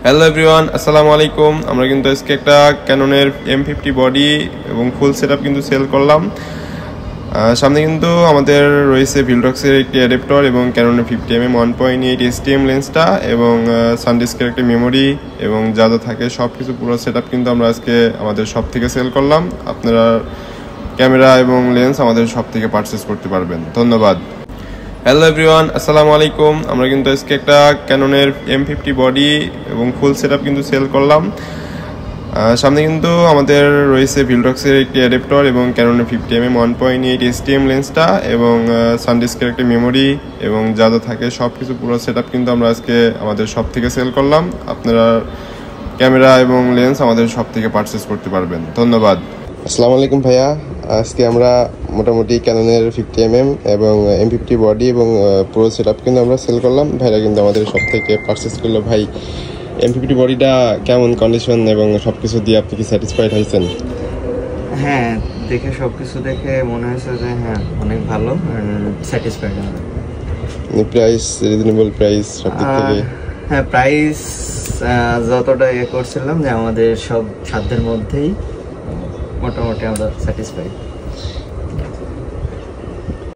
Hello everyone, আসসালামু আলাইকুম। আমরা কিন্তু আজকে একটা ক্যাননের M50 বডি এবং ফুল সেটআপ কিন্তু সেল করলাম। সামনে কিন্তু আমাদের রয়েছে ভিলটক্সের একটি অ্যাডাপ্টার এবং ক্যাননের 50mm 1.8 STM লেন্সটা এবং সানডিস্কের একটা মেমোরি এবং যা যা থাকে সব কিছু পুরো সেটআপ কিন্তু আমরা আজকে আমাদের শপ থেকে সেল করলাম। আপনারা ক্যামেরা এবং লেন্স আমাদের শপ থেকে পারচেস করতে পারবেন। ধন্যবাদ। হ্যালো এভরিওয়ান, আসসালামু আলাইকুম। আমরা কিন্তু আজকে একটা ক্যাননের M50 বডি এবং ফুল সেটআপ কিন্তু সেল করলাম। সামনে কিন্তু আমাদের রয়েছে ভিলটক্সের একটি অ্যাডাপ্টার এবং ক্যাননের 50mm 1.8 STM লেন্সটা এবং সানডিস্কের একটা মেমোরি এবং যা যা থাকে সব কিছু পুরো সেটআপ কিন্তু আমরা আজকে আমাদের শপ থেকে সেল করলাম। আপনারা ক্যামেরা এবং লেন্স আমাদের শপ থেকে পারচেস করতে পারবেন। ধন্যবাদ। আসসালামু আলাইকুম ভাইয়া, আজকে আমরা মোটামুটি ক্যাননের 50mm এবং M50 বডি এবং পুরো সেটআপ কিন্তু আমরা সেল করলাম। ভাইরা কিন্তু আমাদের শপ থেকে পারচেস করলো। ভাই, M50 বডিটা কেমন কন্ডিশন এবং সব কিছু দিয়ে আপনি কি স্যাটিসফাইড হয়েছেন? হ্যাঁ, দেখে সব কিছু দেখে মনে হয়েছে যে হ্যাঁ অনেক ভালো, স্যাটিসফাইড। প্রাইস রিজনেবল প্রাইস সব দিক থেকে? হ্যাঁ, প্রাইস যতটা করছিলাম যে আমাদের সব সাধ্যের মধ্যেই মোটামুটি আমরা স্যাটিসফাইড।